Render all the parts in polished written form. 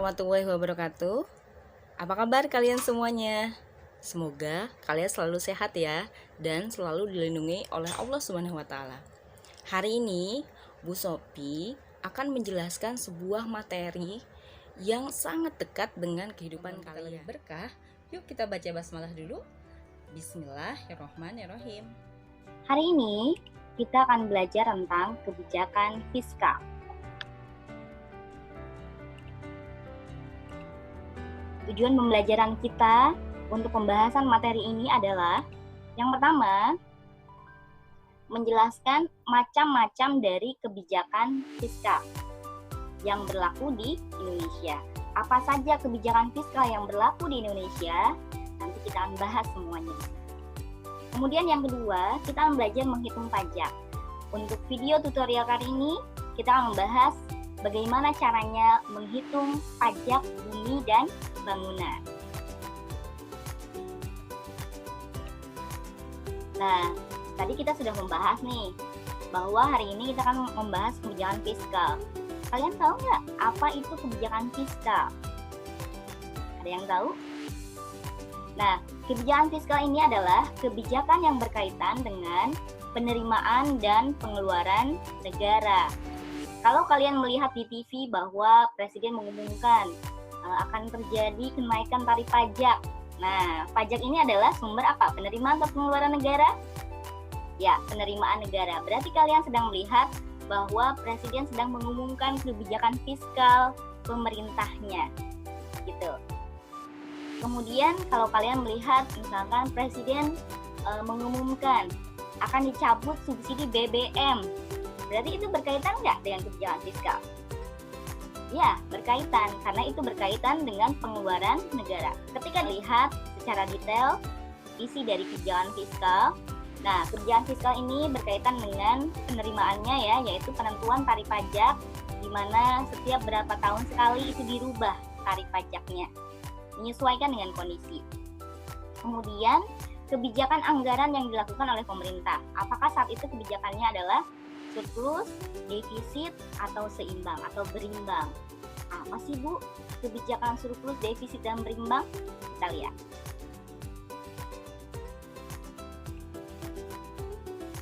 warahmatullahi wabarakatuh. Apa kabar kalian semuanya? Semoga kalian selalu sehat ya dan selalu dilindungi oleh Allah Subhanahu wa taala. Hari ini Bu Sophie akan menjelaskan sebuah materi yang sangat dekat dengan kehidupan kalian. Berkah, yuk kita baca basmalah dulu. Bismillahirrahmanirrahim. Hari ini kita akan belajar tentang kebijakan fiskal. Tujuan pembelajaran kita untuk pembahasan materi ini adalah yang pertama, menjelaskan macam-macam dari kebijakan fiskal yang berlaku di Indonesia. Apa saja kebijakan fiskal yang berlaku di Indonesia? Nanti kita akan bahas semuanya. Kemudian yang kedua, kita akan belajar menghitung pajak. Untuk video tutorial kali ini, kita akan membahas bagaimana caranya menghitung pajak bumi dan bangunan. Nah, tadi kita sudah membahas nih, bahwa hari ini kita akan membahas kebijakan fiskal. Kalian tahu nggak apa itu kebijakan fiskal? Ada yang tahu? Nah, kebijakan fiskal ini adalah kebijakan yang berkaitan dengan penerimaan dan pengeluaran negara. Kalau kalian melihat di TV bahwa Presiden mengumumkan akan terjadi kenaikan tarif pajak. Nah, pajak ini adalah sumber apa? Penerimaan atau pengeluaran negara? Ya, penerimaan negara. Berarti kalian sedang melihat bahwa Presiden sedang mengumumkan kebijakan fiskal pemerintahnya. Gitu. Kemudian kalau kalian melihat misalkan Presiden mengumumkan akan dicabut subsidi BBM. Berarti itu berkaitan nggak dengan kebijakan fiskal? Ya, berkaitan, karena itu berkaitan dengan pengeluaran negara. Ketika dilihat secara detail isi dari kebijakan fiskal, nah kebijakan fiskal ini berkaitan dengan penerimaannya ya, yaitu penentuan tarif pajak, di mana setiap berapa tahun sekali itu dirubah tarif pajaknya, menyesuaikan dengan kondisi. Kemudian, kebijakan anggaran yang dilakukan oleh pemerintah. Apakah saat itu kebijakannya adalah surplus, defisit, atau seimbang, atau berimbang? Apa sih Bu kebijakan surplus, defisit, dan berimbang? Kita lihat.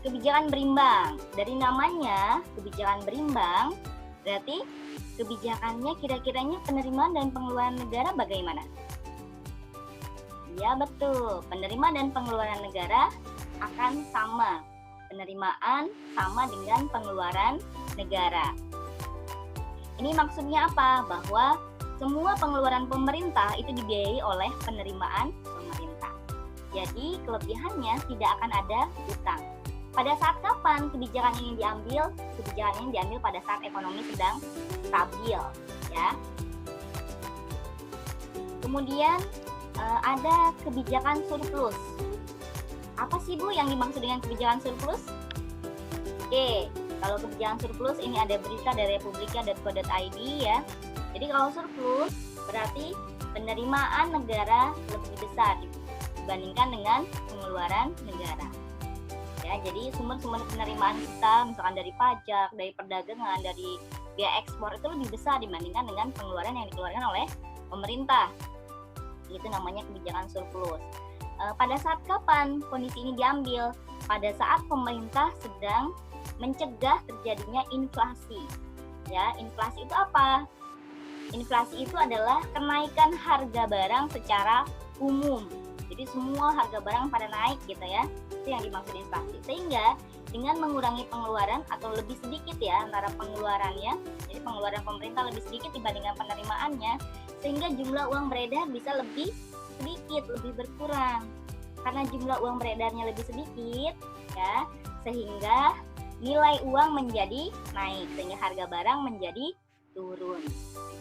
Kebijakan berimbang, dari namanya kebijakan berimbang, berarti kebijakannya kira-kiranya penerimaan dan pengeluaran negara bagaimana? Ya betul, penerimaan dan pengeluaran negara akan sama. Penerimaan sama dengan pengeluaran negara. Ini maksudnya apa? Bahwa semua pengeluaran pemerintah itu dibiayai oleh penerimaan pemerintah. Jadi kelebihannya tidak akan ada utang. Pada saat kapan kebijakan ini diambil? Kebijakan ini diambil pada saat ekonomi sedang stabil, ya. Kemudian ada kebijakan surplus. Apa sih Bu yang dimaksud dengan kebijakan surplus? Oke, kalau kebijakan surplus ini ada berita dari republika.co.id ya. Jadi kalau surplus berarti penerimaan negara lebih besar dibandingkan dengan pengeluaran negara. Ya, jadi sumber-sumber penerimaan kita misalkan dari pajak, dari perdagangan, dari biaya ekspor itu lebih besar dibandingkan dengan pengeluaran yang dikeluarkan oleh pemerintah. Itu namanya kebijakan surplus. Pada saat kapan kondisi ini diambil? Pada saat pemerintah sedang mencegah terjadinya inflasi. Ya, inflasi itu apa? Inflasi itu adalah kenaikan harga barang secara umum. Jadi semua harga barang pada naik gitu ya. Itu yang dimaksud inflasi. Sehingga dengan mengurangi pengeluaran atau lebih sedikit ya antara pengeluarannya, jadi pengeluaran pemerintah lebih sedikit dibandingkan penerimaannya, sehingga jumlah uang beredar bisa lebih sedikit, lebih berkurang. Karena jumlah uang beredarnya lebih sedikit ya, sehingga nilai uang menjadi naik, sehingga harga barang menjadi turun.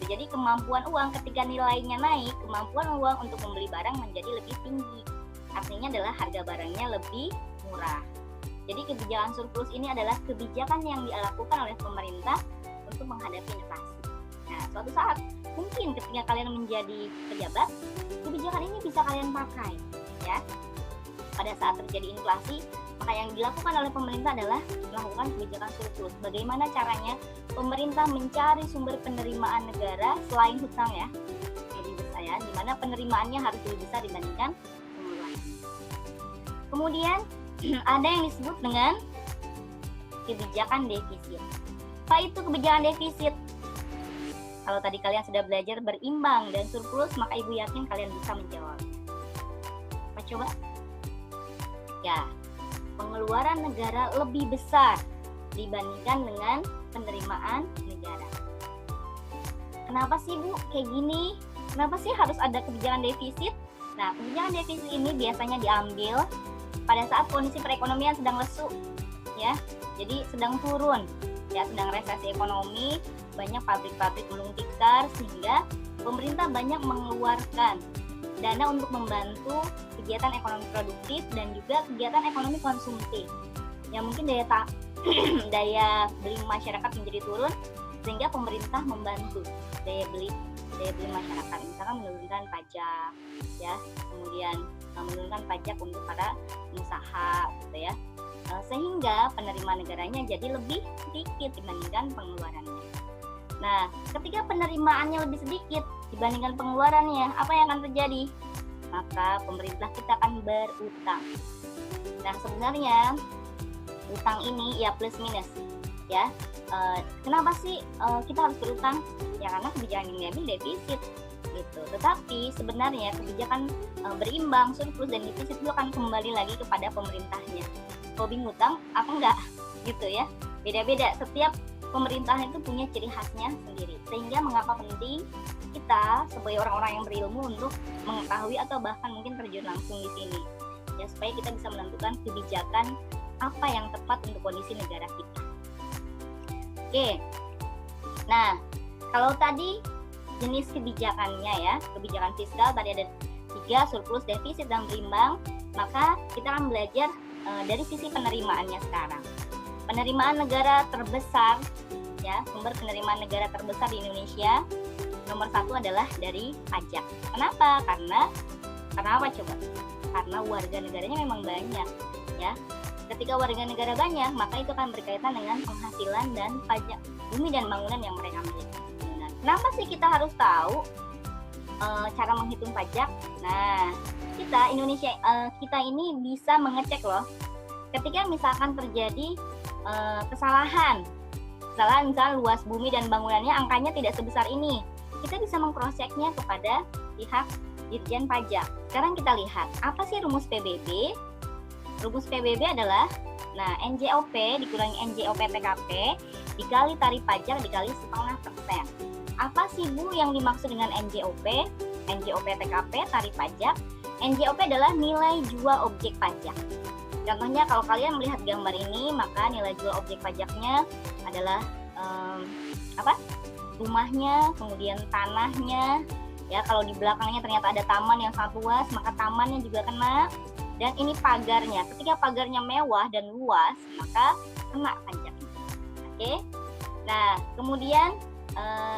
Jadi kemampuan uang ketika nilainya naik, kemampuan uang untuk membeli barang menjadi lebih tinggi. Artinya adalah harga barangnya lebih murah. Jadi kebijakan surplus ini adalah kebijakan yang dilakukan oleh pemerintah untuk menghadapi inflasi. Nah, suatu saat mungkin ketika kalian menjadi pejabat, kebijakan ini bisa kalian pakai ya. Pada saat terjadi inflasi, maka Maka yang dilakukan oleh pemerintah adalah melakukan kebijakan surplus. Bagaimana caranya? Pemerintah mencari sumber penerimaan negara selain hutang ya, lebih besar ya, di mana penerimaannya harus lebih besar dibandingkan pengeluaran. Kemudian ada yang disebut dengan kebijakan defisit. Apa itu kebijakan defisit? Kalau tadi kalian sudah belajar berimbang dan surplus, maka ibu yakin kalian bisa menjawabnya. Apa coba? Ya, pengeluaran negara lebih besar dibandingkan dengan penerimaan negara. Kenapa sih Bu kayak gini? Kenapa sih harus ada kebijakan defisit? Nah, kebijakan defisit ini biasanya diambil pada saat kondisi perekonomian sedang lesu, ya. Jadi sedang turun, ya, sedang resesi ekonomi, banyak pabrik-pabrik gulung tikar sehingga pemerintah banyak mengeluarkan dana untuk membantu kegiatan ekonomi produktif dan juga kegiatan ekonomi konsumtif. Yang mungkin daya beli masyarakat menjadi turun sehingga pemerintah membantu daya beli masyarakat, misalkan menurunkan pajak, ya, kemudian menurunkan pajak untuk para pengusaha, gitu ya, sehingga penerimaan negaranya jadi lebih sedikit dibandingkan pengeluarannya. Nah, ketika penerimaannya lebih sedikit dibandingkan pengeluarannya, apa yang akan terjadi? Maka pemerintah kita akan berutang. Nah, sebenarnya utang ini ya plus minus, ya. Kenapa sih kita harus berutang? Ya karena kebijakan yang diambil defisit, gitu. Tetapi sebenarnya kebijakan berimbang, surplus dan defisit itu akan kembali lagi kepada pemerintahnya. Hobi ngutang apa enggak, gitu ya. Beda-beda. Setiap pemerintahan itu punya ciri khasnya sendiri. Sehingga mengapa penting kita sebagai orang-orang yang berilmu untuk mengetahui atau bahkan mungkin terjun langsung di sini, ya, supaya kita bisa menentukan kebijakan apa yang tepat untuk kondisi negara kita. Oke, nah kalau tadi jenis kebijakannya ya, kebijakan fiskal tadi ada 3, surplus, defisit, dan berimbang. Maka kita akan belajar dari sisi penerimaannya sekarang. Penerimaan negara terbesar, ya, sumber penerimaan negara terbesar di Indonesia nomor 1 adalah dari pajak. Kenapa? Karena apa coba? Karena warga negaranya memang banyak, ya. Ketika warga negara banyak, maka itu akan berkaitan dengan penghasilan dan pajak bumi dan bangunan yang mereka miliki. Nah, kenapa sih kita harus tahu cara menghitung pajak? Nah, kita ini bisa mengecek loh. Ketika misalkan terjadi kesalahan misalnya luas bumi dan bangunannya angkanya tidak sebesar ini, kita bisa mengcross-checknya kepada pihak Dirjen Pajak. Sekarang kita lihat, apa sih rumus PBB? Rumus PBB adalah, NJOP dikurangi NJOP TKP dikali tarif pajak dikali 0,5%. Apa sih Bu yang dimaksud dengan NJOP? NJOP TKP, tarif pajak. NJOP adalah nilai jual objek pajak. Contohnya kalau kalian melihat gambar ini, maka nilai jual objek pajaknya adalah rumahnya, kemudian tanahnya. Ya, kalau di belakangnya ternyata ada taman yang sangat luas, maka tamannya juga kena. Dan ini pagarnya. Ketika pagarnya mewah dan luas, maka kena pajaknya. Oke. Nah, kemudian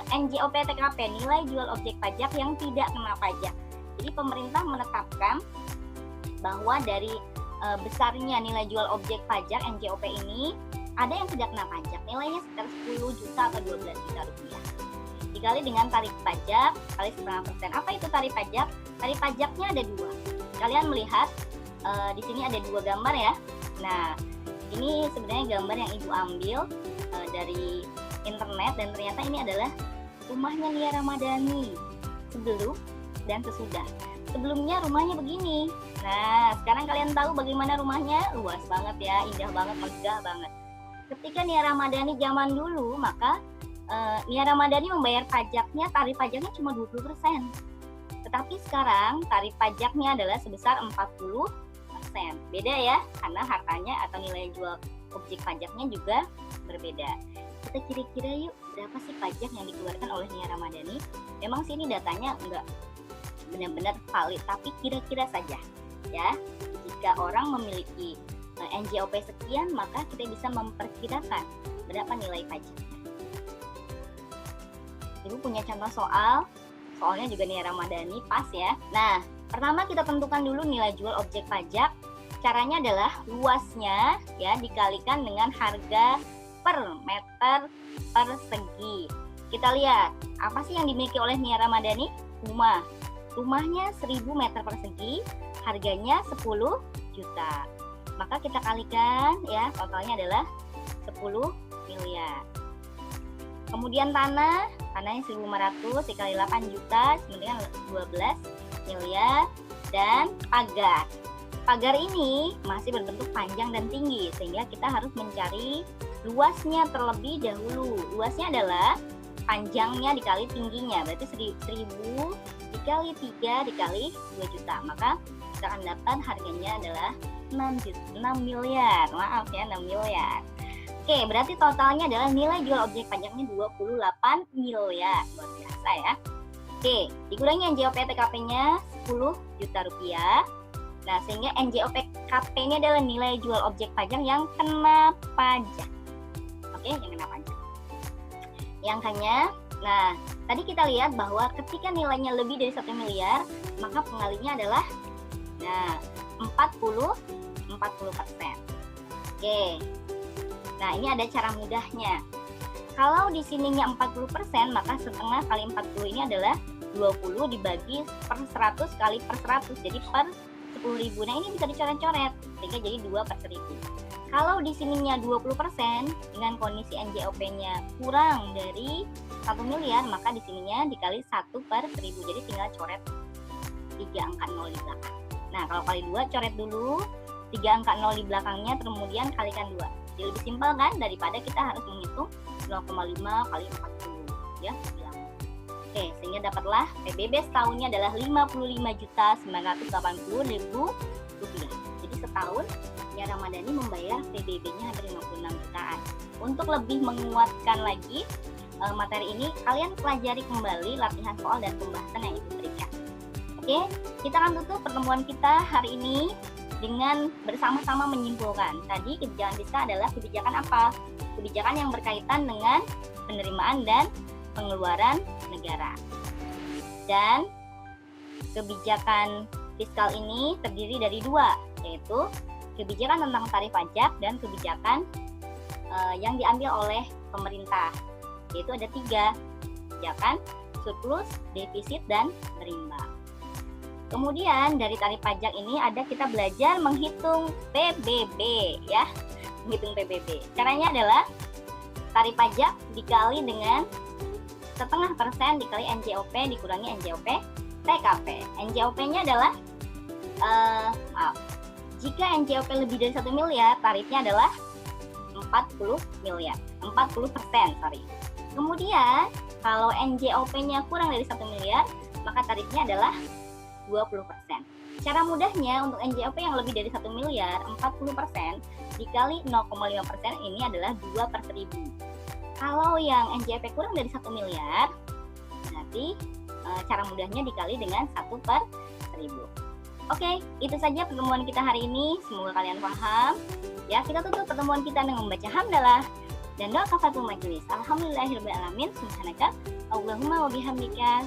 NJOP TKP, nilai jual objek pajak yang tidak kena pajak. Jadi pemerintah menetapkan bahwa dari besarnya nilai jual objek pajak NJOP ini, ada yang tidak kena pajak, nilainya sekitar 10 juta atau 12 juta rupiah. Dikali dengan tarif pajak kali 0,5%. Apa itu tarif pajak? Tarif pajaknya ada 2. Kalian melihat di sini ada 2 gambar ya. Nah, ini sebenarnya gambar yang ibu ambil dari internet dan ternyata ini adalah rumahnya Nia Ramadhani sebelum dan sesudah. Sebelumnya rumahnya begini. Nah, sekarang kalian tahu bagaimana rumahnya? Luas banget ya, indah banget, megah banget. Ketika Nia Ramadhani zaman dulu, maka Nia Ramadhani membayar pajaknya, tarif pajaknya cuma 20%. Tetapi sekarang tarif pajaknya adalah sebesar 40%. Beda ya, karena hartanya atau nilai jual objek pajaknya juga berbeda. Kita kira-kira yuk, berapa sih pajak yang dikeluarkan oleh Nia Ramadhani? Memang sini datanya enggak benar-benar valid, tapi kira-kira saja ya. Jika orang memiliki NJOP sekian, maka kita bisa memperkirakan berapa nilai pajaknya. Ibu punya contoh soalnya juga Nia Ramadhani pas ya. Nah, pertama kita tentukan dulu nilai jual objek pajak caranya adalah luasnya ya dikalikan dengan harga per meter persegi. Kita lihat, apa sih yang dimiliki oleh Nia Ramadhani? Rumah. Rumahnya 1000 meter persegi, harganya 10 juta. Maka kita kalikan ya, totalnya adalah 10 miliar. Kemudian tanahnya 1.500 dikali 8 juta, sama dengan 12 miliar. Dan pagar ini masih berbentuk panjang dan tinggi, sehingga kita harus mencari luasnya terlebih dahulu. Luasnya adalah panjangnya dikali tingginya, berarti 1000 dikali 3 dikali 2 juta. Maka kita akan dapat harganya adalah 6 miliar. Maaf ya, 6 miliar. Oke, berarti totalnya adalah nilai jual objek pajaknya 28 miliar. Luar biasa ya. Oke, dikurangi NJOP TKP-nya 10 juta rupiah. Nah, sehingga NJOP KP ini adalah nilai jual objek pajak yang kena pajak. Oke, yang kena pajak. Yang angkanya, nah, tadi kita lihat bahwa ketika nilainya lebih dari 1 miliar, maka pengalinya adalah 40%. Oke. Nah, ini ada cara mudahnya. Kalau di sininya 40%, maka setengah kali 40 ini adalah 20 dibagi per 100 kali per 100. Jadi per 10.000. Nah, ini bisa dicoret-coret sehingga jadi 2 per 1000. Kalau di sininya 20% dengan kondisi NJOP-nya kurang dari 1 miliar, maka di sininya dikali 1 per 1000. Jadi tinggal coret 3 angka 0 di belakang. Nah, kalau kali 2 coret dulu 3 angka 0 di belakangnya, kemudian kalikan 2. Jadi lebih simpel kan daripada kita harus menghitung 0,5 kali 40 ya. Oke, sehingga dapatlah PBB setahunnya adalah 55.980.000 rupiah. Jadi setahun Nia Ramadhani membayar PBB-nya hampir 56 jutaan. Untuk lebih menguatkan lagi materi ini, kalian pelajari kembali latihan soal dan pembahasan yang Ibu berikan. Oke, kita akan tutup pertemuan kita hari ini dengan bersama-sama menyimpulkan. Tadi kebijakan fiskal adalah kebijakan apa? Kebijakan yang berkaitan dengan penerimaan dan pengeluaran negara. Dan kebijakan fiskal ini terdiri dari 2, yaitu kebijakan tentang tarif pajak dan kebijakan yang diambil oleh pemerintah, yaitu ada 3, kebijakan surplus, defisit, dan berimbang. Kemudian dari tarif pajak ini kita belajar menghitung PBB ya, menghitung PBB. Caranya adalah tarif pajak dikali dengan setengah persen dikali NJOP dikurangi NJOP TKP. NJOP-nya adalah jika NJOP lebih dari 1 miliar, tarifnya adalah 40 miliar, 40%, sorry. Kemudian kalau NJOP-nya kurang dari 1 miliar, maka tarifnya adalah 20%. Cara mudahnya untuk NJOP yang lebih dari 1 miliar, 40% dikali 0,5% ini adalah 2 per 1000. Kalau yang NJOP kurang dari 1 miliar, berarti cara mudahnya dikali dengan 1 per 1000. Oke, itu saja pertemuan kita hari ini. Semoga kalian paham. Ya, kita tutup pertemuan kita dengan membaca hamdalah dan doa kafaratul majelis. Alhamdulillahirabbil alamin. Subhanaka Allahumma wa bihamdika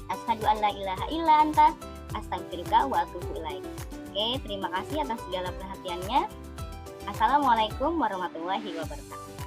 asyhadu an la ilaha illa anta astaghfiruka wa atubu ilaik. Oke, terima kasih atas segala perhatiannya. Assalamualaikum warahmatullahi wabarakatuh.